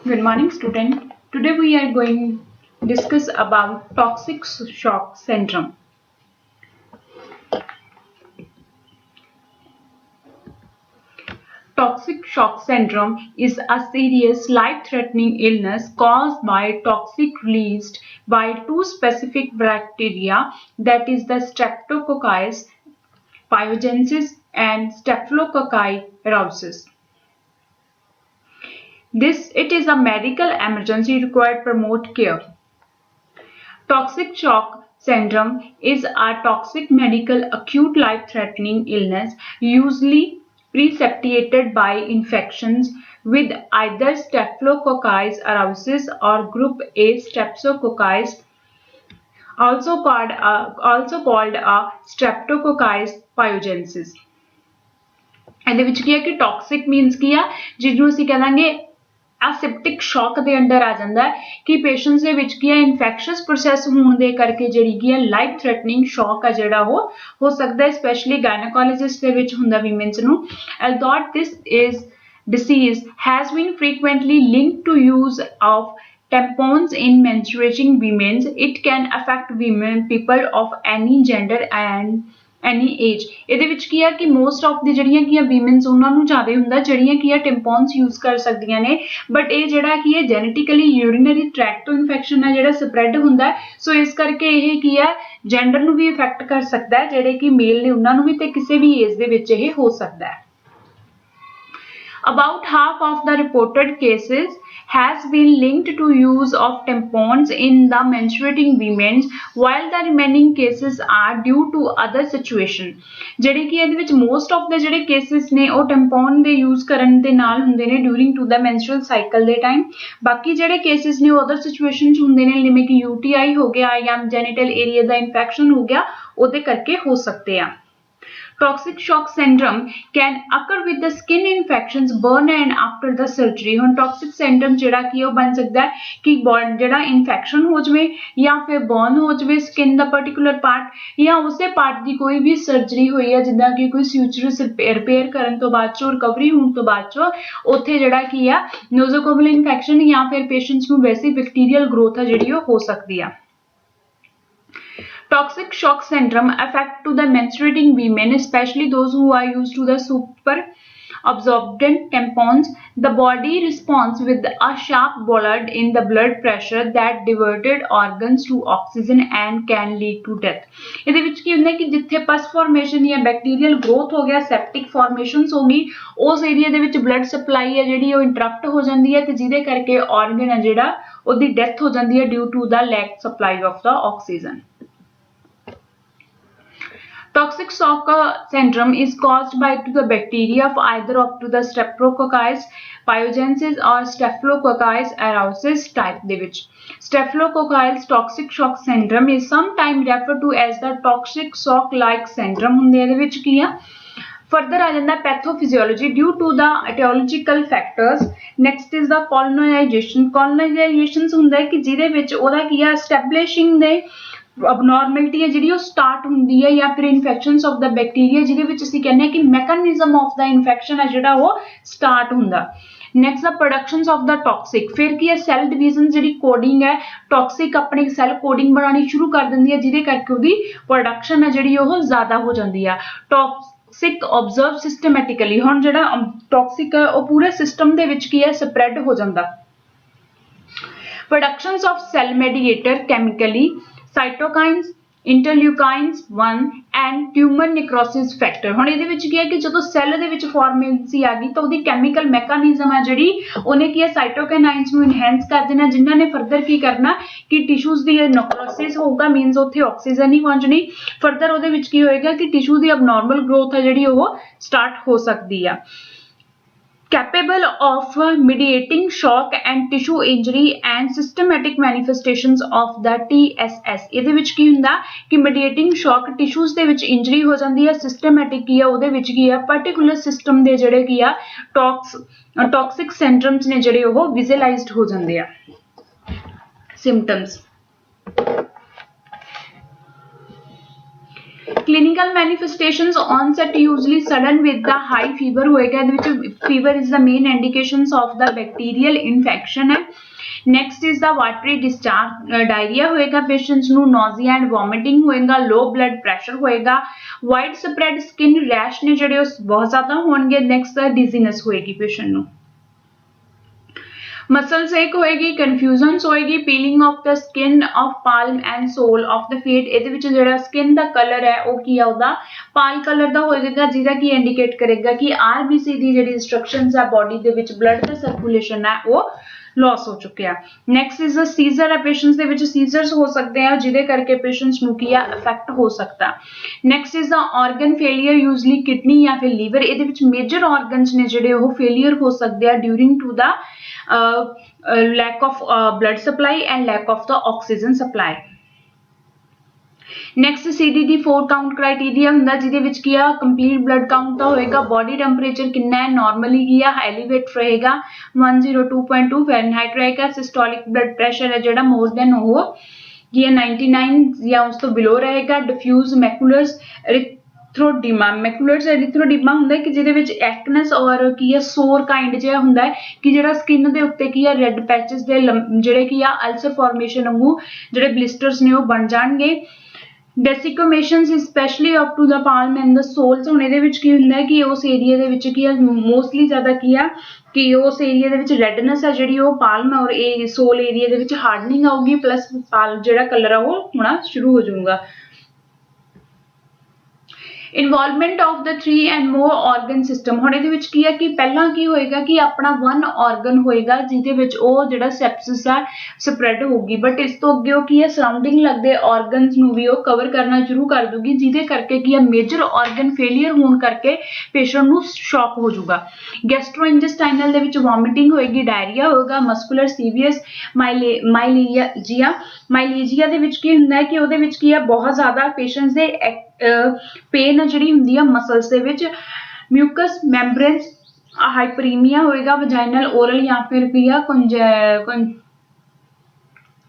Good morning, student. Today we are going to discuss about toxic shock syndrome. Toxic shock syndrome is a serious life-threatening illness caused by toxic released by two specific bacteria, that is the Streptococcus pyogenes and Staphylococcus aureus. It is a medical emergency required promote care. Toxic shock syndrome is a toxic medical acute life-threatening illness usually precipitated by infections with either Staphylococcus aureus or group A Streptococcus, also called a Streptococcus pyogenesis. ਇਹਦੇ ਵਿੱਚ ਕੀ ਹੈ ਕਿ toxic means ਕੀ ਆ, ਜਿਹਨੂੰ ਅਸੀਂ ਕਹਾਂਗੇ ਐਸੈਪਟਿਕ ਸ਼ੌਕ ਦੇ ਅੰਡਰ ਆ ਜਾਂਦਾ ਹੈ ਕਿ ਪੇਸ਼ੈਂਟਸ ਦੇ ਵਿੱਚ ਕੀ ਹੈ ਇਨਫੈਕਸ਼ੀਅਸ ਪ੍ਰੋਸੈਸ ਹੋਣ ਦੇ ਕਰਕੇ ਜਿਹੜੀ ਕੀ ਹੈ ਲਾਈਫ ਥ੍ਰੈਟਨਿੰਗ ਸ਼ੌਕ ਆ ਜਿਹੜਾ ਉਹ ਹੋ ਸਕਦਾ ਹੈ, ਸਪੈਸ਼ਲੀ ਗਾਇਨੋਕੋਲੋਜਿਸਟ ਦੇ ਵਿੱਚ ਹੁੰਦਾ ਵੀਮਨਸ ਨੂੰ। although this is disease has been frequently linked to use of tampons in menstruating women, it can affect people of any gender and any age। ਇਹਦੇ ਵਿੱਚ ਕੀ ਹੈ ਕਿ ਮੋਸਟ ਆਫ ਦੀ ਜਿਹੜੀਆਂ ਕੀ ਆ ਵੀਮਨਸ ਉਹਨਾਂ ਨੂੰ ਜ਼ਿਆਦਾ ਹੁੰਦਾ ਜਿਹੜੀਆਂ ਕੀ ਆ ਟੈਂਪੋਨਸ ਯੂਜ਼ ਕਰ ਸਕਦੀਆਂ ਨੇ, ਬਟ ਇਹ ਜਿਹੜਾ ਕੀ ਹੈ ਜੈਨੇਟਿਕਲੀ ਯੂਰੀਨਰੀ ਟਰੈਕਟ ਤੋਂ ਇਨਫੈਕਸ਼ਨ ਹੈ ਜਿਹੜਾ ਸਪਰੈਡ ਹੁੰਦਾ, ਸੋ ਇਸ ਕਰਕੇ ਇਹ ਕੀ ਹੈ ਜੈਂਡਰ ਨੂੰ ਵੀ ਇਫੈਕਟ ਕਰ ਸਕਦਾ ਹੈ, ਜਿਹੜੇ ਕਿ ਮੇਲ ਨੇ ਉਹਨਾਂ ਨੂੰ ਵੀ ਤੇ ਕਿਸੇ ਵੀ ਏਜ ਦੇ ਵਿੱਚ ਇਹ ਹੋ ਸਕਦਾ ਹੈ। About half of the reported cases has been linked to use of tampons in the menstruating women, while the remaining cases are due to other situation। ਜਿਹੜੇ ਕਿ ਇਹਦੇ ਵਿੱਚ most of the ਜਿਹੜੇ cases ਨੇ ਉਹ tampon ਦੇ use ਕਰਨ ਦੇ ਨਾਲ ਹੁੰਦੇ ਨੇ during to the menstrual cycle ਦੇ time। ਬਾਕੀ ਜਿਹੜੇ cases ਨੇ ਉਹ other situation 'ਚ ਹੁੰਦੇ ਨੇ, ਜਿਵੇਂ ਕਿ UTI ਹੋ ਗਿਆ ਜਾਂ genital area ਦਾ infection ਹੋ ਗਿਆ, ਉਹਦੇ ਕਰਕੇ ਹੋ ਸਕਦੇ ਆ। Toxic shock syndrome can occur with the skin infections, burn and after the surgery। ਹੁਣ toxic syndrome ਜਿਹੜਾ ਕੀ ਉਹ ਬਣ ਸਕਦਾ ਹੈ ਕਿ ਜਿਹੜਾ ਇਨਫੈਕਸ਼ਨ ਹੋ ਜਾਵੇ ਜਾਂ ਫਿਰ ਬਰਨ ਹੋ ਜਾਵੇ ਸਕਿਨ ਦਾ ਪਰਟੀਕੂਲਰ ਪਾਰਟ, ਜਾਂ ਉਸੇ ਪਾਰਟ ਦੀ ਕੋਈ ਵੀ ਸਰਜਰੀ ਹੋਈ ਹੈ ਜਿੱਦਾਂ ਕਿ ਕੋਈ ਸਿਊਚਰਸ ਰਿਪੇਅਰ ਕਰਨ ਤੋਂ ਬਾਅਦ ਚੋਂ ਰਿਕਵਰੀ ਹੋਣ ਤੋਂ ਬਾਅਦ ਚੋਂ ਉੱਥੇ ਜਿਹੜਾ ਕੀ ਆ ਨੋਜ਼ੋਕੋਮਲ ਇਨਫੈਕਸ਼ਨ ਜਾਂ ਫਿਰ ਪੇਸ਼ੈਂਟਸ ਨੂੰ ਵੈਸੀ ਬੈਕਟੀਰੀਅਲ ਗਰੋਥ ਆ ਜਿਹੜੀ ਉਹ ਹੋ ਸਕਦੀ ਆ। Toxic shock syndrome affect to the menstruating women, especially those who are used to the super absorbent tampons. The body responds with a sharp blood in the blood pressure that diverted organs to oxygen and can lead to death। ਇਹਦੇ ਵਿੱਚ ਕੀ ਹੁੰਦਾ ਕਿ ਜਿੱਥੇ ਪਸ formation ਜਾਂ bacterial growth ਹੋ ਗਿਆ, septic ਫਾਰਮੇਸ਼ਨਸ ਹੋ ਗਈ, ਉਸ ਏਰੀਆ ਦੇ ਵਿੱਚ ਬਲੱਡ ਸਪਲਾਈ ਹੈ ਜਿਹੜੀ ਉਹ ਇੰਟਰਪਟ ਹੋ ਜਾਂਦੀ ਹੈ ਤੇ ਜਿਹਦੇ ਕਰਕੇ ਆਰਗਨ ਹੈ ਜਿਹੜਾ ਉਹਦੀ ਡੈਥ ਹੋ ਜਾਂਦੀ ਹੈ due to the lack supply of the oxygen. Toxic shock syndrome is caused by the bacteria of either of the Streptococcus pyogenesis or Staphylococcus aureus type ਦੇ ਵਿੱਚ। Staphylococcus toxic shock syndrome is sometimes referred to as the toxic shock like syndrome। ਹੁੰਦੇ ਇਹਦੇ ਵਿੱਚ ਕੀ ਆ further ਆ ਜਾਂਦਾ pathophysiology due to the etiological factors। next is the colonization। colonizations ਹੁੰਦਾ ਹੈ ਕਿ ਜਿਹਦੇ ਵਿੱਚ ਉਹਦਾ ਕੀ ਆ establishing ਦੇ abnormality ਹੈ ਜਿਹੜੀ ਉਹ ਸਟਾਰਟ ਹੁੰਦੀ ਹੈ ਜਾਂ ਫਿਰ ਇਨਫੈਕਸ਼ਨਸ ਆਫ ਦਾ ਬੈਕਟੀਰੀਆ ਜਿਹਦੇ ਵਿੱਚ ਅਸੀਂ ਕਹਿੰਦੇ ਹਾਂ ਕਿ ਮੈਕੈਨਿਜ਼ਮ ਆਫ ਦਾ ਇਨਫੈਕਸ਼ਨ ਹੈ ਜਿਹੜਾ ਉਹ ਸਟਾਰਟ ਹੁੰਦਾ। Next the productions of the toxic. ਫਿਰ ਕੀ ਹੈ ਸੈੱਲ ਡਿਵੀਜ਼ਨ ਜਿਹੜੀ ਕੋਡਿੰਗ ਹੈ ਟੌਕਸਿਕ ਆਪਣੀ ਸੈੱਲ ਕੋਡਿੰਗ ਬਣਾਉਣੀ ਸ਼ੁਰੂ ਕਰ ਦਿੰਦੀ ਹੈ ਜਿਹਦੇ ਕਰਕੇ ਉਹਦੀ ਪ੍ਰੋਡਕਸ਼ਨ ਹੈ ਜਿਹੜੀ ਉਹ ਜ਼ਿਆਦਾ ਹੋ ਜਾਂਦੀ ਆ। Toxic observe systematically. ਹੁਣ ਜਿਹੜਾ ਟੌਕਸਿਕ ਹੈ ਉਹ ਪੂਰੇ ਸਿਸਟਮ ਦੇ ਵਿੱਚ ਕੀ ਹੈ ਸਪਰੈਡ ਹੋ ਜਾਂਦਾ। Productions of cell mediator chemically cytokines, interleukins 1 and tumor necrosis factor। ਹੁਣ ਇਹਦੇ ਵਿੱਚ ਕੀ ਹੈ ਕਿ ਜਦੋਂ ਸੈੱਲ ਦੇ ਵਿੱਚ ਫਾਰਮੇਸੀ ਆ ਗਈ ਤਾਂ ਉਹਦੀ ਕੈਮੀਕਲ ਮੈਕੈਨਿਜ਼ਮ ਹੈ ਜਿਹੜੀ ਉਹਨੇ ਕੀ ਹੈ ਸਾਈਟੋਕਾਈਨਸ ਨੂੰ ਇਨਹੈਂਸ ਕਰ ਦੇਣਾ, ਜਿਨ੍ਹਾਂ ਨੇ ਫਰਦਰ ਕੀ ਕਰਨਾ ਕਿ ਟਿਸ਼ੂਜ਼ ਦੀ ਨੈਕਰੋਸਿਸ ਹੋਊਗਾ, ਮੀਨਸ ਉੱਥੇ ਆਕਸੀਜਨ ਨਹੀਂ ਪਹੁੰਚਣੀ। ਫਰਦਰ ਉਹਦੇ ਵਿੱਚ ਕੀ ਹੋਏਗਾ ਕਿ ਟਿਸ਼ੂ ਦੀ ਅਬਨੋਰਮਲ ਗਰੋਥ ਹੈ ਜਿਹੜੀ ਉਹ ਸਟਾਰਟ ਹੋ ਸਕਦੀ ਆ। capable of mediating shock and tissue injury and systematic manifestations of the TSS। ਇਹਦੇ ਵਿੱਚ ਕੀ ਹੁੰਦਾ ਕਿ mediating shock tissues ਦੇ ਵਿੱਚ injury ਹੋ ਜਾਂਦੀ ਹੈ, systematic ਕੀ ਆ ਉਹਦੇ ਵਿੱਚ ਕੀ ਆ particular system ਦੇ ਜਿਹੜੇ ਕੀ ਆ toxic syndromes ਨੇ ਜਿਹੜੇ ਉਹ visualized ਹੋ ਜਾਂਦੇ ਆ। symptoms Clinical manifestations onset usually sudden with the high fever होएगा, fever is the main indications of the bacterial infection है। Next is the watery discharge, diarrhea होएगा, patients ਨੂੰ nausea and vomiting होएगा, low blood pressure होएगा, widespread skin rash ने ਜਿਹੜੇ ਉਹ बहुत ज़्यादा होंगे। Next dizziness होएगी patient ਨੂੰ। मसल्स एक होएगी, कन्फ्यूजनस होएगी, peeling off the skin of palm and sole of the feet. ਇਹਦੇ ਵਿੱਚ ਜਿਹੜਾ ਸਕਿਨ ਦਾ ਕਲਰ ਹੈ ਉਹ ਕੀ ਆ, ਉਹਦਾ ਪਾਲ ਕਲਰ ਦਾ ਹੋ ਜਾਏਗਾ, ਜਿਹਦਾ ਕੀ ਇੰਡੀਕੇਟ ਕਰੇਗਾ ਕਿ ਆਰਬੀਸੀ ਦੀ ਜਿਹੜੀ ਇੰਸਟਰਕਸ਼ਨਸ ਆ ਬੋਡੀ ਦੇ ਵਿੱਚ ਬਲੱਡ ਦਾ ਸਰਕੂਲੇਸ਼ਨ ਹੈ ਉਹ लॉस हो चुके हैं। नेक्स्ट इज द सीजर है, पेशेंट्स ਦੇ ਵਿੱਚ सीजर्स हो सकते हैं ਜਿਹਦੇ ਕਰਕੇ पेशेंट्स ਨੂੰ ਕੀ ਆ ਇਫੈਕਟ ਹੋ ਸਕਦਾ। Next is the organ failure, usually kidney या फिर लीवर। ਇਹਦੇ ਵਿੱਚ ਮੇਜਰ ਆਰਗਨਸ ਨੇ ਜਿਹੜੇ ਉਹ ਫੇਲਿयर ਹੋ ਸਕਦੇ ਆ during to the lack of blood supply and lack of the oxygen supply। Next CDD 4 count criteria ਹੁੰਦਾ ਜਿਹਦੇ ਵਿੱਚ ਕੀ ਆ ਕੰਪਲੀਟ ਬਲੱਡ ਕਾਊਂਟ ਦਾ ਹੋਏਗਾ, ਬੋਡੀ ਟੈਂਪਰੇਚਰ ਕਿੰਨਾ ਹੈ, ਨਾਰਮਲੀ ਕੀ ਆ ਐਲੀਵੇਟ ਰਹੇਗਾ 102.2 ਫਾਰਨਹਾਈਟ ਰਹੇਗਾ, ਸਿਸਟੋਲਿਕ ਬਲੱਡ ਪ੍ਰੈਸ਼ਰ ਹੈ ਜਿਹੜਾ ਮੋਰ ਦੈਨ ਉਹ ਕੀ ਹੈ 99 ਜਾਂ ਉਸ ਤੋਂ ਬਿਲੋ ਰਹੇਗਾ, ਡਿਫਿਊਜ਼ ਮੈਕੂਲਰਸ एरिथ्रोडिमा। मैकुलर्स एरिथ्रोडिमा ਹੁੰਦਾ ਕਿ ਜਿਹਦੇ ਵਿੱਚ ਐਕਨਸ ਔਰ ਕੀ ਹੈ ਸੋਰ ਕਾइंड ਜਿਹਾ ਹੁੰਦਾ ਹੈ ਕਿ ਜਿਹੜਾ ਸਕਿਨ ਦੇ ਉੱਤੇ ਕੀ ਹੈ ਰੈੱਡ ਪੈਚਸ ਦੇ ਜਿਹੜੇ ਕੀ ਆ ਅਲਸਰ ਫਾਰਮੇਸ਼ਨ ਵਾਂਗੂ ਜਿਹੜੇ ਬਲਿਸਟਰਸ ਨੇ ਉਹ ਬਣ ਜਾਣਗੇ। Desquamations specially up to the palm and the soles. ਹੁਣ ਇਹਦੇ ਵਿੱਚ ਕੀ ਹੁੰਦਾ ਹੈ ਕਿ ਉਸ ਏਰੀਆ ਦੇ ਵਿੱਚ ਕੀ ਆ ਮੋਸਟਲੀ ਜ਼ਿਆਦਾ ਕੀ ਆ ਕਿ ਉਸ ਏਰੀਆ ਦੇ ਵਿੱਚ ਰੈਡਨੈਸ ਹੈ ਜਿਹੜੀ ਉਹ ਪਾਲਮ ਔਰ ਇਹ ਸੋਲ ਏਰੀਆ ਦੇ ਵਿੱਚ ਹਾਰਡਨਿੰਗ ਆਊਗੀ, ਪਲੱਸ ਪਾਲ ਜਿਹੜਾ ਕਲਰ ਆ ਉਹ ਹੋਣਾ ਸ਼ੁਰੂ ਹੋ ਜਾਊਗਾ। Involvement of the 3 and more organ system. ਹੁਣ ਇਹਦੇ ਵਿੱਚ ਕੀ ਹੈ ਕਿ ਪਹਿਲਾਂ ਕੀ ਹੋਏਗਾ ਕਿ ਆਪਣਾ 1 ਆਰਗਨ ਹੋਏਗਾ ਜਿਹਦੇ ਵਿੱਚ ਉਹ ਜਿਹੜਾ ਸੈਪਸਿਸ ਆ ਸਪਰੈਡ ਹੋਊਗੀ, ਬਟ ਇਸ ਤੋਂ ਅੱਗੇ ਉਹ ਕੀ ਹੈ ਸਰਾਊਂਡਿੰਗ ਲੱਗਦੇ ਆਰਗਨਸ ਨੂੰ ਵੀ ਉਹ ਕਵਰ ਕਰਨਾ ਸ਼ੁਰੂ ਕਰ ਦੂਗੀ, ਜਿਹਦੇ ਕਰਕੇ ਕੀ ਹੈ ਮੇਜਰ ਆਰਗਨ ਫੇਲੀਅਰ ਹੋਣ ਕਰਕੇ ਪੇਸ਼ੈਂਟ ਨੂੰ ਸ਼ੌਕ ਹੋ ਜਾਊਗਾ। ਗੈਸਟ੍ਰੋਇੰਟੇਸਟਾਈਨਲ ਦੇ ਵਿੱਚ ਵੋਮਿਟਿੰਗ ਹੋਏਗੀ, ਡਾਇਰੀਆ ਹੋਏਗਾ, ਮਸਕੂਲਰ ਸੀਵੀਅਸ ਮਾਈਲੀਜੀਆ ਦੇ ਵਿੱਚ ਕੀ ਹੁੰਦਾ ਹੈ ਕਿ ਉਹਦੇ ਵਿੱਚ ਕੀ ਹੈ ਬਹੁਤ ਜ਼ਿਆਦਾ ਪੇਸ਼ੈਂਟਸ ਦੇ पेन ਜਿਹੜੀ ਹੁੰਦੀ ਆ ਮਸਲਸ ਦੇ ਵਿੱਚ, ਮਿਊਕਸ ਮੈਂਬਰੇਨਸ ਹਾਈਪਰੀਮੀਆ ਹੋਏਗਾ, ਵਜਾਈਨਲ ਓਰਲ ਜਾਂ ਫਿਰ ਕੀ ਆ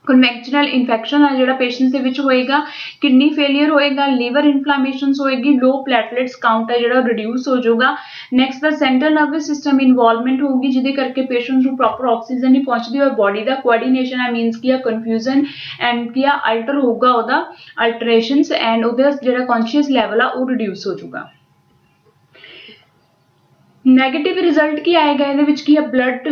ਕਨਵੈਕਸ਼ਨਲ ਇਨਫੈਕਸ਼ਨ ਆ ਜਿਹੜਾ ਪੇਸ਼ੈਂਟਸ ਦੇ ਵਿੱਚ ਹੋਏਗਾ, ਕਿਡਨੀ ਫੇਲੀਅਰ ਹੋਏਗਾ, ਲੀਵਰ ਇਨਫਲੇਮੇਸ਼ਨਸ ਹੋਏਗੀ, ਲੋ ਪਲੇਟਲੇਟਸ ਕਾਊਂਟ ਹੈ ਜਿਹੜਾ ਰਿਡਿਊਸ ਹੋ ਜਾਊਗਾ। ਨੈਕਸਟ ਦਾ ਸੈਂਟਰਲ ਨਰਵਸ ਸਿਸਟਮ ਇਨਵੋਲਵਮੈਂਟ ਹੋਊਗੀ ਜਿਹਦੇ ਕਰਕੇ ਪੇਸ਼ੈਂਟਸ ਨੂੰ ਪ੍ਰੋਪਰ ਆਕਸੀਜਨ ਨਹੀਂ ਪਹੁੰਚਦੀ ਔਰ ਬੋਡੀ ਦਾ ਕੋਆਰਡੀਨੇਸ਼ਨ ਹੈ ਮੀਨਸ ਕੀ ਆ ਕਨਫਿਊਜ਼ਨ ਐਂਡ ਕੀ ਆ ਅਲਟਰ ਹੋਊਗਾ ਉਹਦਾ ਅਲਟਰੇਸ਼ਨਸ ਐਂਡ ਉਹਦਾ ਜਿਹੜਾ ਕੌਨਸ਼ੀਅਸ ਲੈਵਲ ਆ ਉਹ ਰਿਡਿਊਸ ਹੋ ਜਾਊਗਾ। ਨੈਗੇਟਿਵ ਰਿਜ਼ਲਟ ਕੀ ਆਏਗਾ ਇਹਦੇ ਵਿੱਚ ਕੀ ਆ blood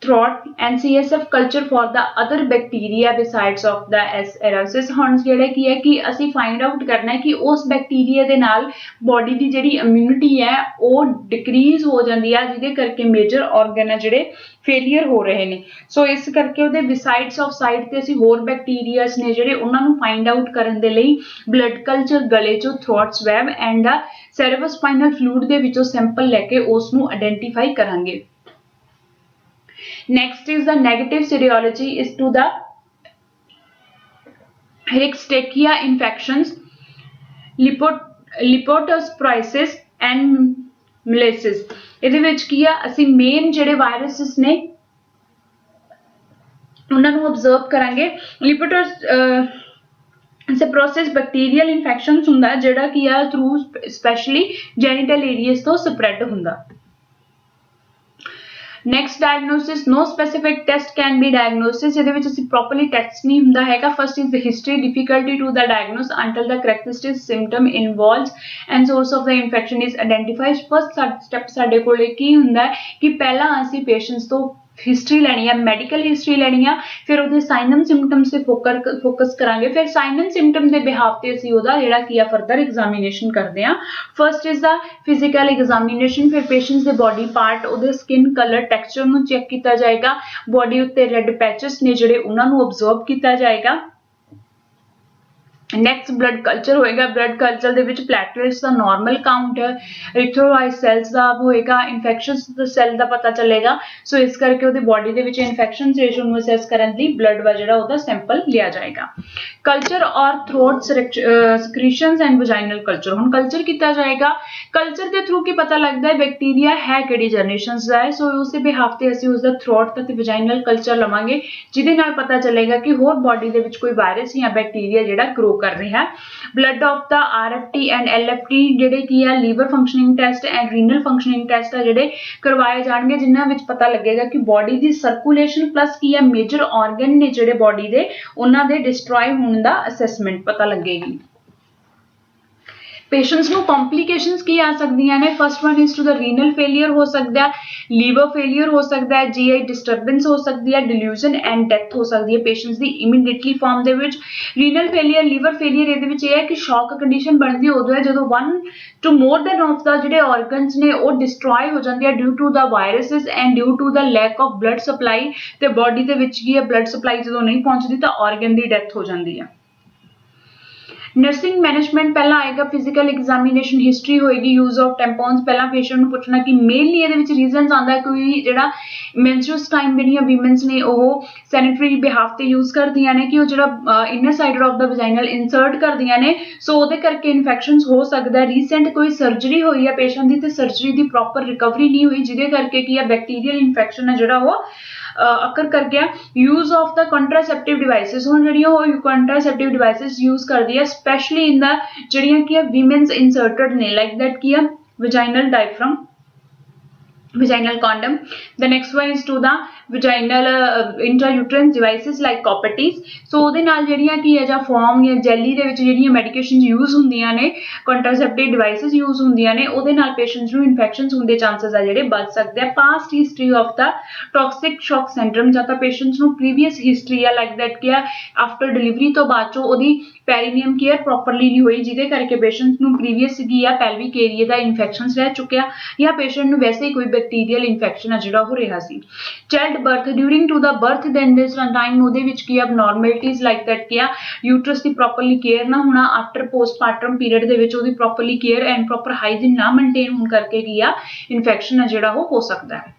throat and CSF culture for the other bacteria besides of the S. aureus। ਹੁਣ ਜਿਹੜਾ ਕੀ ਹੈ ਕਿ ਅਸੀਂ find out ਕਰਨਾ ਹੈ ਕਿ ਉਸ ਬੈਕਟੀਰੀਆ ਦੇ ਨਾਲ ਬੋਡੀ ਦੀ ਜਿਹੜੀ ਇਮਿਊਨਿਟੀ ਹੈ ਉਹ ਡਿਕਰੀਜ਼ ਹੋ ਜਾਂਦੀ ਹੈ ਜਿਹਦੇ ਕਰਕੇ ਮੇਜਰ ਆਰਗਨ ਹੈ ਜਿਹੜੇ ਫੇਲੀਅਰ ਹੋ ਰਹੇ ਨੇ। ਸੋ ਇਸ ਕਰਕੇ ਉਹਦੇ ਬਿਸਾਈਡਸ ਆਫ ਸਾਈਡ ਤੇ ਅਸੀਂ ਹੋਰ ਬੈਕਟੀਰੀਆਸ ਨੇ ਜਿਹੜੇ ਉਹਨਾਂ ਨੂੰ find out ਕਰਨ ਦੇ ਲਈ ਬਲੱਡ ਕਲਚਰ ਗਲੇ ਚੋਂ throat swab and the cerebrospinal fluid ਦੇ ਵਿੱਚੋਂ ਸੈਂਪਲ ਲੈ ਕੇ ਉਸ ਨੂੰ ਆਇਡੈਂਟੀਫਾਈ ਕਰਾਂਗੇ। Next is the negative serology is to the Rickettsia infections, leptospirosis and meiosis। ਇਹਦੇ ਵਿੱਚ ਕੀ ਆ ਅਸੀਂ ਮੇਨ ਜਿਹੜੇ ਵਾਇਰਸਿਸ ਨੇ ਉਹਨਾਂ ਨੂੰ observe ਕਰਾਂਗੇ। leptospirosis ਬੈਕਟੀਰੀਅਲ ਇਨਫੈਕਸ਼ਨਸ ਹੁੰਦਾ ਜਿਹੜਾ ਕੀ ਆ ਥਰੂ ਸਪੈਸ਼ਲੀ ਜੈਨੀਟਲ ਏਰੀਆਸ ਤੋਂ ਸਪਰੈਡ ਹੁੰਦਾ। Next diagnosis, no specific test can be diagnosis। ਇਹਦੇ ਵਿੱਚ ਅਸੀਂ properly test ਨਹੀਂ ਹੁੰਦਾ ਹੈਗਾ। First is the history, difficulty to the diagnose until the characteristic symptom involves and source of the infection is identified। First step ਸਾਡੇ ਕੋਲ ਕੀ ਹੁੰਦਾ ਹੈ ਕਿ ਪਹਿਲਾਂ ਅਸੀਂ patients ਤੋਂ हिस्ट्री लैनी है, मैडिकल हिस्ट्री लैनी है, फिर ਉਹਦੇ साइन एंड सिम्पटम्स ਤੇ फोकस करांगे, फिर साइन एंड सिम्पटम ਦੇ बिहाफ ਤੇ ਅਸੀਂ ਉਹਦਾ ਜਿਹੜਾ ਕੀ ਆ ਫਰਦਰ ਐਗਜ਼ਾਮੀਨੇਸ਼ਨ ਕਰਦੇ ਆ। First is the physical examination, ਫਿਰ ਪੇਸ਼ੈਂਟਸ ਦੇ ਬੋਡੀ ਪਾਰਟ ਉਹਦੇ ਸਕਿਨ ਕਲਰ ਟੈਕਸਚਰ ਨੂੰ ਚੈੱਕ ਕੀਤਾ ਜਾਏਗਾ, ਬੋਡੀ ਉੱਤੇ ਰੈੱਡ ਪੈਚਸ ਨੇ ਜਿਹੜੇ ਉਹਨਾਂ ਨੂੰ ਅਬਜ਼ਰਵ ਕੀਤਾ ਜਾਏਗਾ। ਨੈਕਸਟ ਬਲੱਡ ਕਲਚਰ ਹੋਏਗਾ, ਬਲੱਡ ਕਲਚਰ ਦੇ ਵਿੱਚ ਪਲੇਟਲੇਟਸ ਦਾ ਨਾਰਮਲ ਕਾਊਂਟ, ਇਰੀਥਰੋਸਾਈਟ ਸੈਲਸ ਦਾ ਹੋਏਗਾ, ਇਨਫੈਕਸ਼ਨਸ ਸੈੱਲ ਦਾ ਪਤਾ ਚੱਲੇਗਾ। ਸੋ ਇਸ ਕਰਕੇ ਉਹਦੀ ਬੋਡੀ ਦੇ ਵਿੱਚ ਇਨਫੈਕਸ਼ਨ ਰੇਸ਼ੋ ਨੂੰ ਅਸੈਸ ਕਰਨ ਲਈ ਬਲੱਡ ਵਾ ਜਿਹੜਾ ਉਹਦਾ ਸੈਂਪਲ ਲਿਆ ਜਾਏਗਾ। ਕਲਚਰ ਔਰ ਥਰੋਟ ਸਕ੍ਰੀਸ਼ਨਸ ਐਂਡ ਵਜਾਈਨਲ ਕਲਚਰ। ਹੁਣ ਕਲਚਰ ਕੀਤਾ ਜਾਏਗਾ, ਕਲਚਰ ਦੇ ਥਰੂ ਕੀ ਪਤਾ ਲੱਗਦਾ ਹੈ ਬੈਕਟੀਰੀਆ ਹੈ ਕਿਹੜੀ ਜਨਰੇਸ਼ਨਸ ਦਾ ਹੈ। ਸੋ ਉਸ ਦੇ ਬਿਹਾਫ ਤੇ ਅਸੀਂ ਉਸਦਾ ਥਰੋਟ ਤੇ ਵਜਾਈਨਲ ਕਲਚਰ ਲਵਾਂਗੇ ਜਿਹਦੇ ਨਾਲ ਪਤਾ ਚੱਲੇਗਾ ਕਿ ਹੋਰ ਬੋਡੀ ਦੇ ਵਿੱਚ ਕੋਈ ਵਾਇਰਸ ਜਾਂ ਬੈਕਟੀਰੀਆ ਜਿਹੜਾ ਗਰੋ कर रहा है। Blood of the RFT and LFT ਜਿਹੜੇ ਕੀ ਆ liver functioning test and renal functioning test ਆ ਜਿਹੜੇ ਕਰਵਾਏ ਜਾਣਗੇ, ਜਿਨ੍ਹਾਂ ਵਿੱਚ ਪਤਾ ਲੱਗੇਗਾ ਕਿ ਬੋਡੀ ਦੀ ਸਰਕੂਲੇਸ਼ਨ ਪਲੱਸ ਕੀ ਆ ਮੇਜਰ ਆਰਗਨ ਨੇ ਜਿਹੜੇ ਬੋਡੀ ਦੇ ਉਹਨਾਂ ਦੇ ਡਿਸਟਰੋਏ ਹੋਣ ਦਾ ਅਸੈਸਮੈਂਟ ਪਤਾ ਲੱਗੇਗੀ। पेशेंट्स ਨੂੰ ਕੰਪਲਿਕੇਸ਼ਨਸ ਕੀ ਆ ਸਕਦੀਆਂ ਨੇ? First one is to the renal failure ਹੋ ਸਕਦਾ ਹੈ, ਲੀਵਰ ਫੇਲੀਅਰ ਹੋ ਸਕਦਾ ਹੈ, GI ਡਿਸਟਰਬੈਂਸ ਹੋ ਸਕਦੀ ਹੈ, ਡਿਲੂਜਨ ਐਂਡ ਡੈਥ ਹੋ ਸਕਦੀ ਹੈ ਪੇਸ਼ੈਂਟਸ ਦੀ ਇਮੀਡੀਏਟਲੀ ਫਾਰਮ ਦੇ ਵਿੱਚ। ਰੀਨਲ ਫੇਲੀਅਰ, ਲੀਵਰ ਫੇਲੀਅਰ ਇਹਦੇ ਵਿੱਚ ਇਹ ਹੈ ਕਿ ਸ਼ੌਕ ਕੰਡੀਸ਼ਨ ਬਣਦੀ ਉਦੋਂ ਹੈ ਜਦੋਂ 1 to more than of ਦਾ ਜਿਹੜੇ ਆਰਗਨਸ ਨੇ ਉਹ ਡਿਸਟਰੋਏ ਹੋ ਜਾਂਦੇ ਆ due to the viruses and due to the lack of blood supply, ਤੇ ਬੋਡੀ ਦੇ ਵਿੱਚ ਕੀ ਹੈ ਬਲੱਡ ਸਪਲਾਈ ਜਦੋਂ ਨਹੀਂ ਪਹੁੰਚਦੀ ਤਾਂ ਆਰਗਨ ਦੀ ਡੈਥ ਹੋ ਜਾਂਦੀ ਹੈ। ਨਰਸਿੰਗ ਮੈਨੇਜਮੈਂਟ ਪਹਿਲਾਂ ਆਏਗਾ, ਫਿਜ਼ੀਕਲ ਐਗਜ਼ਾਮੀਨੇਸ਼ਨ ਹਿਸਟਰੀ ਹੋਏਗੀ, ਯੂਜ਼ ਆਫ ਟੈਂਪੋਨਸ ਪਹਿਲਾਂ ਪੇਸ਼ੈਂਟ ਨੂੰ ਪੁੱਛਣਾ ਕਿ ਮੇਨਲੀ ਇਹਦੇ ਵਿੱਚ ਰੀਜ਼ਨਸ ਆਉਂਦਾ ਹੈ ਕੋਈ ਜਿਹੜਾ ਮੈਂਸਟਰਸ ਟਾਈਮ ਜਿਹੜੀਆਂ ਵੀਮਨਸ ਨੇ ਉਹ ਸੈਨੀਟਰੀ ਬਿਹਾਫ ਤੇ ਯੂਜ਼ ਕਰਦੀਆਂ ਨੇ ਕਿ ਉਹ ਜਿਹੜਾ inner side of the vaginal insert ਕਰਦੀਆਂ ਨੇ, ਸੋ ਉਹਦੇ ਕਰਕੇ ਇਨਫੈਕਸ਼ਨਸ ਹੋ ਸਕਦਾ। ਰੀਸੈਂਟ ਕੋਈ ਸਰਜਰੀ ਹੋਈ ਹੈ ਪੇਸ਼ੈਂਟ ਦੀ ਤੇ ਸਰਜਰੀ ਦੀ ਪ੍ਰੋਪਰ ਰਿਕਵਰੀ ਨਹੀਂ ਹੋਈ, ਜਿਹਦੇ ਕਰਕੇ ਕੀ ਹੈ ਬੈਕਟੀਰੀਅਲ ਇਨਫੈਕਸ਼ਨ ਹੈ ਜਿਹੜਾ ਉਹ ਅਕਰ ਕਰ ਗਿਆ। ਯੂਜ਼ ਆਫ ਦਾ ਕੰਟਰਾਸੈਪਟਿਵ ਡਿਵਾਈਸਿਸ, ਹੁਣ ਜਿਹੜੀਆਂ ਉਹ ਕੰਟਰਾਸੈਪਟਿਵ ਡਿਵਾਈਸਿਸ ਯੂਜ਼ ਕਰਦੀ ਹੈ ਸਪੈਸ਼ਲੀ ਇਨ ਦਾ ਜਿਹੜੀਆਂ ਕੀ ਆ ਵੀਮਨਸ ਇਨਸਰਟਡ ਨੇ ਲਾਈਕ ਦੈਟ ਕੀ ਆ ਵਜਾਈਨਲ ਡਾਇਫਰਮ, vaginal condom. The next one is to the vaginal intrauterine devices like Copatis. So ਉਹਦੇ ਨਾਲ ਜਿਹੜੀਆਂ ਕੀ ਹੈ ਜਾਂ ਫੋਰਮ ਜਾਂ ਜੈਲੀ ਦੇ ਵਿੱਚ ਜਿਹੜੀਆਂ ਮੈਡੀਕੇਸ਼ਨਸ ਯੂਜ਼ ਹੁੰਦੀਆਂ ਨੇ, ਕੰਟਰਾਸੈਪਟਿਵ ਡਿਵਾਈਸਿਸ ਯੂਜ਼ ਹੁੰਦੀਆਂ ਨੇ, ਉਹਦੇ ਨਾਲ ਪੇਸ਼ੈਂਟਸ ਨੂੰ ਇਨਫੈਕਸ਼ਨਸ ਹੋਣ ਦੇ ਚਾਂਸਸ ਆ ਜਿਹੜੇ ਵੱਧ ਸਕਦੇ ਆ। Past history of the toxic ਸ਼ੌਕ ਸਿੰਡਰਮ, ਜਾਂ ਤਾਂ ਪੇਸ਼ੈਂਟਸ ਨੂੰ ਪ੍ਰੀਵੀਅਸ ਹਿਸਟਰੀ ਆ ਲਾਈਕ ਦੈਟ ਕੀ ਆ ਆਫਟਰ ਡਿਲੀਵਰੀ ਤੋਂ ਬਾਅਦ ਚੋਂ ਉਹਦੀ ਪੈਰੀਨੀਅਮ ਕੇਅਰ ਪ੍ਰੋਪਰਲੀ ਨਹੀਂ ਹੋਈ, ਜਿਹਦੇ ਕਰਕੇ ਪੇਸ਼ੈਂਟਸ ਨੂੰ ਪ੍ਰੀਵੀਅਸ ਕੀ ਆ ਪੈਲਵਿਕ ਏਰੀਆ ਦਾ ਇਨਫੈਕਸ਼ਨਸ ਰਹਿ ਚੁੱਕਿਆ, ਜਾਂ ਪੇਸ਼ੈਂਟ ਨੂੰ ਵੈਸੇ ਹੀ ਕੋਈ ਬੈਕਟੀਰੀਅਲ ਇਨਫੈਕਸ਼ਨ ਆ ਜਿਹੜਾ ਉਹ ਰਿਹਾ ਸੀ। Child birth, during to the birth then this time ਉਹਦੇ ਵਿੱਚ ਕੀ ਅਬਨੋਰਮੈਲਿਟੀਜ਼ ਲਾਈਕ ਦੈਟ ਕੀ ਆ ਯੂਟਰਸ ਦੀ ਪ੍ਰੋਪਰਲੀ ਕੇਅਰ ਨਾ ਹੋਣਾ, ਆਫਟਰ ਪੋਸਟਮਾਰਟਮ ਪੀਰੀਅਡ ਦੇ ਵਿੱਚ ਉਹਦੀ properly care and proper hygiene ਨਾ ਮੇਨਟੇਨ ਹੋਣ ਕਰਕੇ ਕੀ ਆ ਇਨਫੈਕਸ਼ਨ ਆ ਜਿਹੜਾ ਉਹ ਹੋ ਸਕਦਾ ਹੈ।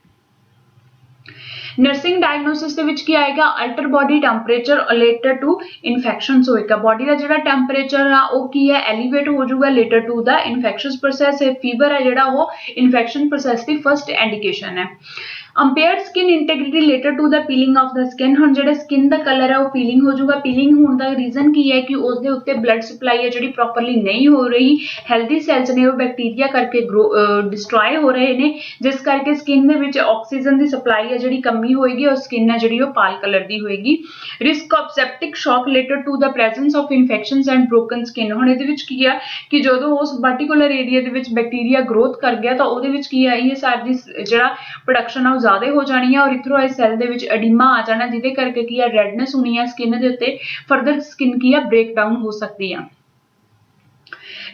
ਨਰਸਿੰਗ ਡਾਇਗਨੋਸਿਸ ਦੇ ਵਿੱਚ ਕੀ ਆਏਗਾ? Alter body temperature related to infections ਹੋਏਗਾ, ਬੋਡੀ ਦਾ ਜਿਹੜਾ ਟੈਂਪਰੇਚਰ ਆ ਉਹ ਕੀ ਹੈ ਐਲੀਵੇਟ ਹੋ ਜਾਊਗਾ related to the infections process ਹੈ। ਫੀਵਰ ਹੈ ਜਿਹੜਾ ਉਹ ਇਨਫੈਕਸ਼ਨ ਪ੍ਰੋਸੈਸ ਦੀ ਫਸਟ ਇੰਡੀਕੇਸ਼ਨ ਹੈ। Impaired skin integrity related to the peeling of the skin, ਹੁਣ ਜਿਹੜਾ ਸਕਿਨ ਦਾ ਕਲਰ ਹੈ ਉਹ ਪੀਲਿੰਗ ਹੋ ਜਾਊਗਾ। ਪੀਲਿੰਗ ਹੋਣ ਦਾ ਰੀਜ਼ਨ ਕੀ ਹੈ ਕਿ ਉਸ ਦੇ ਉੱਤੇ ਬਲੱਡ ਸਪਲਾਈ ਹੈ ਜਿਹੜੀ ਪ੍ਰੋਪਰਲੀ ਨਹੀਂ ਹੋ ਰਹੀ, ਹੈਲਦੀ ਸੈਲਸ ਨੇ ਉਹ ਬੈਕਟੀਰੀਆ ਕਰਕੇ ਡਿਸਟਰੋਏ ਹੋ ਰਹੇ ਨੇ, ਜਿਸ ਕਰਕੇ ਸਕਿਨ ਦੇ ਵਿੱਚ ਆਕਸੀਜਨ ਦੀ ਸਪਲਾਈ ਹੈ ਜਿਹੜੀ ਕਮੀ ਹੋਏਗੀ ਔਰ ਸਕਿਨ ਹੈ ਜਿਹੜੀ ਉਹ ਪਾਲ ਕਲਰ ਦੀ ਹੋਏਗੀ। Risk of septic shock related to the presence of infections and broken skin, ਹੁਣ ਇਹਦੇ ਵਿੱਚ ਕੀ ਆ ਕਿ ਜਦੋਂ ਉਸ ਪਾਰਟੀਕੂਲਰ ਏਰੀਆ ਦੇ ਵਿੱਚ ਬੈਕਟੀਰੀਆ ਗਰੋਥ ਕਰ ਗਿਆ ਤਾਂ ਉਹਦੇ ਵਿੱਚ ਕੀ ਆ ਇਹ ਸਾਰੀ ਜਿਹੜਾ ਪ੍ਰੋਡਕਸ਼ਨ ਆ ਜ਼ਿਆਦਾ ਹੋ ਜਾਣੀ ਹੈ ਔਰ ਇਥਰੋਇਡ ਸੈੱਲ ਦੇ ਵਿੱਚ ਐਡੀਮਾ ਆ ਜਾਣਾ, ਜਿਹਦੇ ਕਰਕੇ ਕੀ ਆ ਰੈਡਨੈਸ ਹੋਣੀ ਹੈ ਸਕਿਨ ਦੇ ਉੱਤੇ, ਫਰਦਰ ਸਕਿਨ ਕੀ ਆ ਬ੍ਰੇਕ ਡਾਊਨ ਹੋ ਸਕਦੀ ਆ।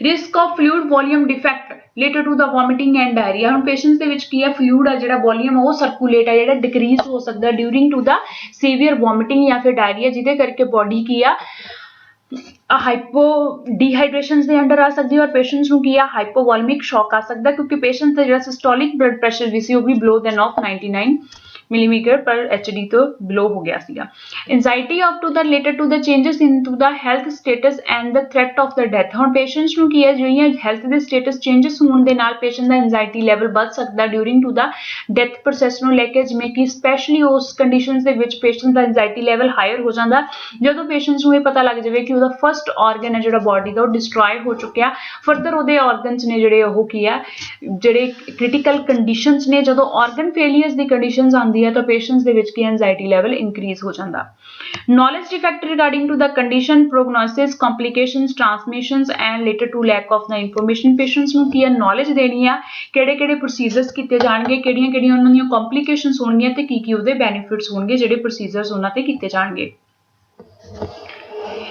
Risk of fluid volume defect related to the vomiting and diarrhoea, ਹੁਣ ਪੇਸ਼ੈਂਟਸ ਦੇ ਵਿੱਚ ਕੀ ਆ ਫਲੂਇਡ ਆ ਜਿਹੜਾ ਵੋਲੀਅਮ ਉਹ ਸਰਕੂਲੇਟ ਆ ਜਿਹੜਾ ਡਿਕਰੀਜ਼ ਹੋ ਸਕਦਾ during to the severe vomiting ਜਾਂ ਫਿਰ ਡਾਇਰੀਆ, ਜਿਹਦੇ ਕਰਕੇ ਬੋਡੀ ਕੀ ਆ ਹਾਈਪੋ ਡੀਹਾਈਡ੍ਰੇਸ਼ਨ ਦੇ ਅੰਡਰ ਆ ਸਕਦੀ ਹੈ ਔਰ ਪੇਸ਼ੈਂਟਸ ਨੂੰ ਕੀ ਆ ਹਾਈਪੋਵੋਲਮਿਕ ਸ਼ੌਕ ਆ ਸਕਦਾ ਕਿਉਂਕਿ ਪੇਸ਼ੈਂਟ ਦਾ ਜਿਹੜਾ ਸਿਸਟੋਲਿਕ ਬਲੱਡ ਪ੍ਰੈਸ਼ਰ ਵੀ ਸੀ ਉਹ ਵੀ ਬਿਲੋ ਦੈਨ ਆਫ 99 ਮਿਲੀਮੀਟਰ ਪਰ HD ਤੋਂ ਬਿਲੋ ਹੋ ਗਿਆ ਸੀਗਾ। Anxiety of to the related to the changes in to the health status and the threat of the death, ਹੁਣ ਪੇਸ਼ੈਂਟਸ ਨੂੰ ਕੀ ਹੈ ਜਿਹੜੀਆਂ ਹੈਲਥ ਦੇ ਸਟੇਟਸ ਚੇਂਜਸ ਹੋਣ ਦੇ ਨਾਲ ਪੇਸ਼ੈਂਟ ਦਾ ਐਂਜ਼ਾਈਟੀ ਲੈਵਲ ਵੱਧ ਸਕਦਾ during to the death process ਨੂੰ ਲੈ ਕੇ, ਜਿਵੇਂ ਕਿ ਸਪੈਸ਼ਲੀ ਉਸ ਕੰਡੀਸ਼ਨਸ ਦੇ ਵਿੱਚ ਪੇਸ਼ੈਂਟ ਦਾ ਐਂਜ਼ਾਈਟੀ ਲੈਵਲ ਹਾਇਰ ਹੋ ਜਾਂਦਾ ਜਦੋਂ ਪੇਸ਼ੈਂਟਸ ਨੂੰ ਇਹ ਪਤਾ ਲੱਗ ਜਾਵੇ ਕਿ ਉਹਦਾ ਫਸਟ ਆਰਗਨ ਹੈ ਜਿਹੜਾ ਬੋਡੀ ਦਾ ਉਹ ਡਿਸਟਰੋਏ ਹੋ ਚੁੱਕਿਆ, ਫਰਦਰ ਉਹਦੇ ਆਰਗਨਸ ਨੇ ਜਿਹੜੇ ਉਹ ਕੀ ਆ ਜਿਹੜੇ ਕ੍ਰਿਟੀਕਲ ਕੰਡੀਸ਼ਨਸ ਨੇ, ਜਦੋਂ ਆਰਗਨ ਫੇਲੀਅਰਸ ਦੀ ਕੰਡੀਸ਼ਨਸ ਆਉਂਦੀ ਹੈ ਤਾਂ ਪੇਸ਼ੈਂਟਸ ਦੇ ਵਿੱਚ ਕੀ ਐਂਜ਼ਾਈਟੀ ਲੈਵਲ ਇਨਕਰੀਜ਼ ਹੋ ਜਾਂਦਾ। Knowledge defect regarding to the condition, prognosis, complications, transmissions and related to lack of the information, patients ਨੂੰ ਕੀ ਹੈ ਨੌਲੇਜ ਦੇਣੀ ਆ ਕਿਹੜੇ ਪ੍ਰੋਸੀਜਰਸ ਕੀਤੇ ਜਾਣਗੇ, ਕਿਹੜੀਆਂ ਉਹਨਾਂ ਦੀਆਂ ਕੰਪਲਿਕੇਸ਼ਨਸ ਹੋਣਗੀਆਂ ਤੇ ਕੀ ਉਹਦੇ ਬੈਨੀਫਿਟਸ ਹੋਣਗੇ ਜਿਹੜੇ ਪ੍ਰੋਸੀਜਰਸ ਉਹਨਾਂ ਤੇ ਕੀਤੇ ਜਾਣਗੇ।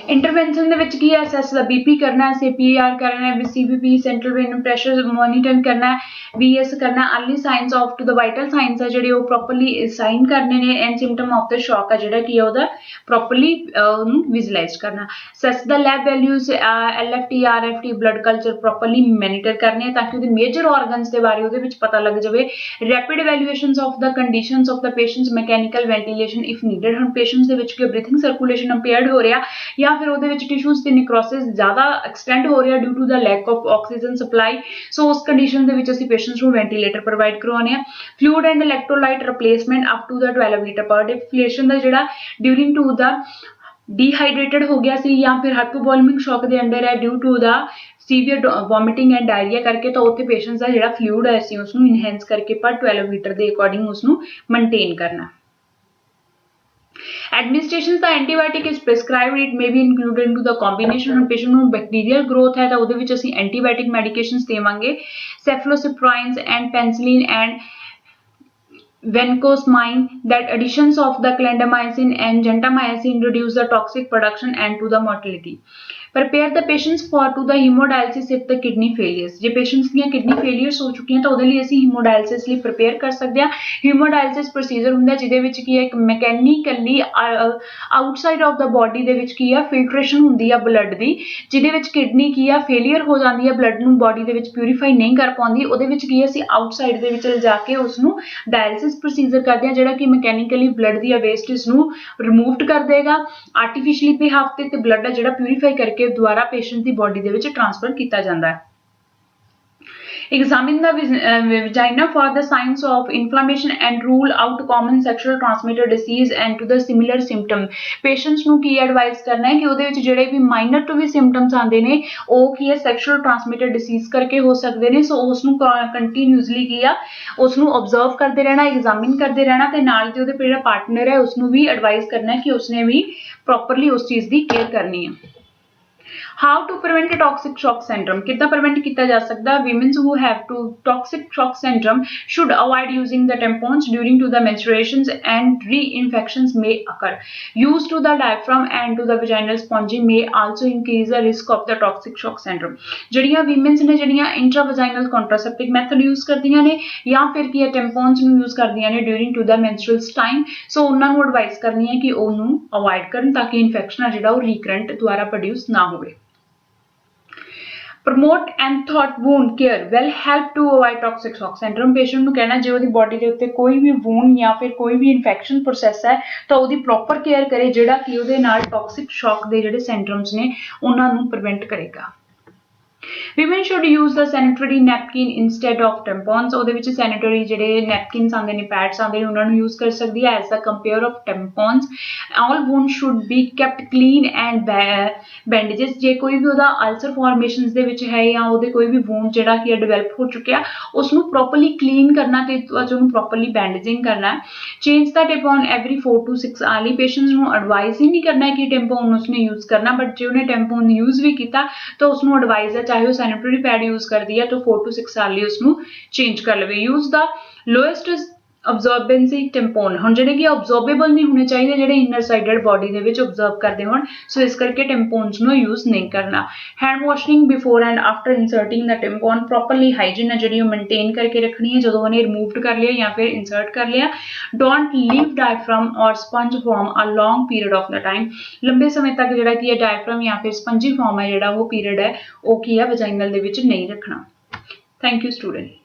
ਇੰਟਰਵੈਂਸ਼ਨ ਦੇ ਵਿੱਚ ਕੀ ਹੈ ਅਸੈਸ ਦਾ BP ਕਰਨਾ, CPR ਕਰਨਾ, CBP central vein pressure monitor ਕਰਨਾ, VS ਕਰਨਾ, early signs of to the vital signs ਆ ਜਿਹੜੇ ਉਹ ਪ੍ਰੋਪਰਲੀ ਸਾਈਨ ਕਰਨੇ ਨੇ ਐਂਡ ਸਿੰਪਟਮ ਆਫ ਦਾ ਸ਼ੌਕ ਆ ਜਿਹੜਾ ਕੀ ਆ ਉਹਦਾ ਪ੍ਰੋਪਰਲੀ ਉਹਨੂੰ ਵਿਜ਼ੂਅਲਾਈਜ਼ ਕਰਨਾ। ਸੈਸ the lab values LFT RFT blood culture properly monitor ਕਰਨੇ ਤਾਂ ਕਿ ਉਹਦੇ ਮੇਜਰ ਆਰਗਨਸ ਦੇ ਬਾਰੇ ਉਹਦੇ ਵਿੱਚ ਪਤਾ ਲੱਗ ਜਾਵੇ। Rapid evaluations of the conditions of the patients, mechanical ventilation if needed, ਹੁਣ ਪੇਸ਼ੈਂਟਸ ਦੇ ਵਿੱਚ ਕੀ ਬ੍ਰੀਥਿੰਗ ਸਰਕੂਲੇਸ਼ਨ ਇੰਪੇਅਰਡ ਹੋ ਰਿਹਾ ਜਾਂ ਫਿਰ ਉਹਦੇ ਵਿੱਚ ਟਿਸ਼ੂਜ਼ ਦੀ ਨਿਕਰੋਸਿਸ ਜ਼ਿਆਦਾ ਐਕਸਟੈਂਡ ਹੋ ਰਿਹਾ due to the lack of oxygen supply, so ਉਸ ਕੰਡੀਸ਼ਨ ਦੇ ਵਿੱਚ ਅਸੀਂ ਪੇਸ਼ੈਂਟਸ ਨੂੰ ਵੈਂਟੀਲੇਟਰ ਪ੍ਰੋਵਾਈਡ ਕਰਵਾਉਂਦੇ ਹਾਂ। Fluid and electrolyte replacement up to the 12 litre per day, ਫਿਲੇਸ਼ਨ ਦਾ ਜਿਹੜਾ ਡਿਊਰਿੰਗ ਟੂ ਦਾ डिहाइड्रेटेड हो गया सी या फिर हाइपोवोलेमिक शॉक के अंडर है due to the severe vomiting and diarrhoea करके, तो उत्थे पेशेंट्स का जिहड़ा फ्लूइड है असीं उसनूं इनहेंस करके पर 12 लीटर के अकॉर्डिंग उसनूं मेनटेन करना। Administration the antibiotic is prescribed. It may be included into the combination of patient ਨੂੰ bacterial growth है तो ਉਹਦੇ ਵਿੱਚ ਅਸੀਂ antibiotic medications ਦੇਵਾਂਗੇ cephalosporins and penicillin and vancomycin. That additions of the clindamycin and gentamicin reduce the toxic production and to the mortality. Prepare the patients for to the hemodialysis if the kidney failures. J patients ਦੀਆਂ kidney failures ਹੋ ਚੁੱਕੀਆਂ ਤਾਂ ਉਹਦੇ ਲਈ ਅਸੀਂ hemodialysis ਲਈ prepare ਕਰ ਸਕਦੇ ਹਾਂ। hemodialysis procedure ਹੁੰਦਾ ਜਿਹਦੇ ਵਿੱਚ ਕੀ ਹੈ ਇੱਕ mechanically outside of the body ਦੇ ਵਿੱਚ ਕੀ ਆ filtration ਹੁੰਦੀ ਆ blood ਦੀ, ਜਿਹਦੇ ਵਿੱਚ kidney ਕੀ ਆ failure ਹੋ ਜਾਂਦੀ ਆ, blood ਨੂੰ body ਦੇ ਵਿੱਚ purify ਨਹੀਂ ਕਰ ਪਾਉਂਦੀ, ਉਹਦੇ ਵਿੱਚ ਕੀ ਅਸੀਂ outside ਦੇ ਵਿੱਚ ਲਿਜਾ ਕੇ ਉਸ ਨੂੰ dialysis procedure ਕਰਦੇ ਹਾਂ ਜਿਹੜਾ ਕਿ mechanically blood ਦੀ wastes ਨੂੰ removed ਕਰ ਦੇਗਾ, artificially behalf ਤੇ blood ਆ ਜਿਹੜਾ purify ਕਰਕੇ ਦੁਆਰਾ ਪੇਸ਼ੈਂਟ ਦੀ ਬੋਡੀ ਦੇ ਵਿੱਚ ਟ੍ਰਾਂਸਫਰ ਕੀਤਾ ਜਾਂਦਾ ਹੈ। Examine the vagina for the signs of inflammation and rule out common sexual transmitted disease and to the similar symptom. Patients ਨੂੰ ਕੀ ਐਡਵਾਈਸ ਕਰਨਾ ਹੈ ਕਿ ਉਹਦੇ ਵਿੱਚ ਜਿਹੜੇ ਵੀ ਮਾਈਨਰ ਤੋਂ ਵੀ ਸਿੰਪਟਮਸ ਆਉਂਦੇ ਨੇ ਉਹ ਕੀ ਹੈ ਸੈਕਸ਼ੂਅਲ ਟ੍ਰਾਂਸਮਿਟਡ ਡਿਸੀਜ਼ ਕਰਕੇ ਹੋ ਸਕਦੇ ਨੇ, ਸੋ ਉਸ ਨੂੰ ਕੰਟੀਨਿਊਸਲੀ ਕੀ ਆ ਉਸ ਨੂੰ ਆਬਜ਼ਰਵ ਕਰਦੇ ਰਹਿਣਾ, ਐਗਜ਼ਾਮਿਨ ਕਰਦੇ ਰਹਿਣਾ ਤੇ ਨਾਲ ਦੇ ਉਹਦੇ ਜਿਹੜਾ ਪਾਰਟਨਰ ਹੈ ਉਸ ਨੂੰ ਵੀ ਐਡਵਾਈਸ ਕਰਨਾ ਹੈ ਕਿ ਉਸਨੇ ਵੀ ਪ੍ਰੋਪਰਲੀ ਉਸ ਚੀਜ਼ ਦੀ ਕੇਅਰ ਕਰਨੀ ਹੈ। How to prevent a toxic shock syndrome? कितना prevent किया जा सकता है? Women who have toxic shock syndrome should avoid using the tampons during to the menstruations and reinfections may occur. Use to the diaphragm and to the vaginal sponging may also increase the risk of the toxic shock syndrome. ਜਿਹੜੀਆਂ women ਨੇ ਜਿਹੜੀਆਂ intravaginal contraceptive method use ਕਰਦੀਆਂ ਨੇ ਜਾਂ ਫਿਰ ਕੀ ਹੈ tampons ਨੂੰ use ਕਰਦੀਆਂ ਨੇ during to the menstrual time, so ਉਹਨਾਂ ਨੂੰ advice ਕਰਨੀ ਹੈ ਕਿ ਉਹਨੂੰ avoid ਕਰਨ ਤਾਂ ਕਿ infection ਜਿਹੜਾ ਉਹ recurrent ਦੁਆਰਾ produce ਨਾ ਹੋਵੇ। Promote and thought wound care will help to avoid toxic shock syndrome. Patient ਨੂੰ ਕਹਿਣਾ ਜੇ ਉਹਦੀ ਬੋਡੀ ਦੇ ਉੱਤੇ ਕੋਈ ਵੀ wound ਜਾਂ ਫਿਰ ਕੋਈ ਵੀ ਇਨਫੈਕਸ਼ਨ ਪ੍ਰੋਸੈਸ ਹੈ ਤਾਂ ਉਹਦੀ ਪ੍ਰੋਪਰ ਕੇਅਰ ਕਰੇ ਜਿਹੜਾ ਕਿ ਉਹਦੇ ਨਾਲ ਟੌਕਸਿਕ ਸ਼ੌਕ ਦੇ ਜਿਹੜੇ ਸਿੰਪਟਮਸ ਨੇ ਉਹਨਾਂ ਨੂੰ ਪ੍ਰੀਵੈਂਟ ਕਰੇਗਾ। Women should use the sanitary napkin instead of tampons. ਉਹਦੇ ਵਿੱਚ sanitary ਜਿਹੜੇ napkins ਆਉਂਦੇ ਨੇ pads ਆਉਂਦੇ ਨੇ ਉਹਨਾਂ ਨੂੰ use ਕਰ ਸਕਦੀ ਹੈ as a compare of tampons. All wounds should be kept clean and bandages. ਜੇ ਕੋਈ ਵੀ ਉਹਦਾ ulcer formations ਦੇ ਵਿੱਚ ਹੈ ਜਾਂ ਉਹਦੇ ਕੋਈ ਵੀ wound ਜਿਹੜਾ ਕਿ develop ਹੋ ਚੁੱਕਿਆ ਉਸ ਨੂੰ properly clean ਕਰਨਾ ਤੇ ਉਹਨੂੰ properly bandaging ਕਰਨਾ ਹੈ। Change the tampon every 4 to 6 hourly. Patients ਨੂੰ advise ਹੀ ਨਹੀਂ ਕਰਨਾ ਹੈ ਕਿ tampon ਉਸਨੇ use ਕਰਨਾ, but ਜੇ ਉਹਨੇ tampon use ਵੀ ਕੀਤਾ ਤਾਂ ਉਸਨੂੰ advise ਹੈ ਚਾਹੇ ਉਹ sanitary pad use ਕਰਦੀ ਹੈ ਤਾਂ 4 to 6 hourly ਉਸਨੂੰ change ਕਰ ਲਵੇ। Use the lowest absorbency tampon. ਹੁਣ ਜਿਹੜੇ ਕਿ absorbable ਨਹੀਂ ਹੋਣੇ ਚਾਹੀਦੇ, ਜਿਹੜੇ inner sided body ਦੇ ਵਿੱਚ absorb ਕਰਦੇ ਹੋਣ, ਸੋ ਇਸ ਕਰਕੇ tampons ਨੂੰ use ਨਹੀਂ ਕਰਨਾ। Hand washing before and after inserting the tampon. Properly hygiene ਹੈ ਜਿਹੜੀ ਉਹ maintain ਕਰਕੇ ਰੱਖਣੀ ਹੈ ਜਦੋਂ ਉਹਨੇ removed ਕਰ ਲਿਆ ਜਾਂ ਫਿਰ insert ਕਰ ਲਿਆ। Don't leave diaphragm or sponge form a long period of the time. ਲੰਬੇ ਸਮੇਂ ਤੱਕ ਜਿਹੜਾ ਕਿ diaphragm ਜਾਂ ਫਿਰ spongy form ਹੈ ਜਿਹੜਾ ਉਹ period ਹੈ ਉਹ ਕੀ ਹੈ vaginal ਦੇ ਵਿੱਚ ਨਹੀਂ ਰੱਖਣਾ। Thank you student.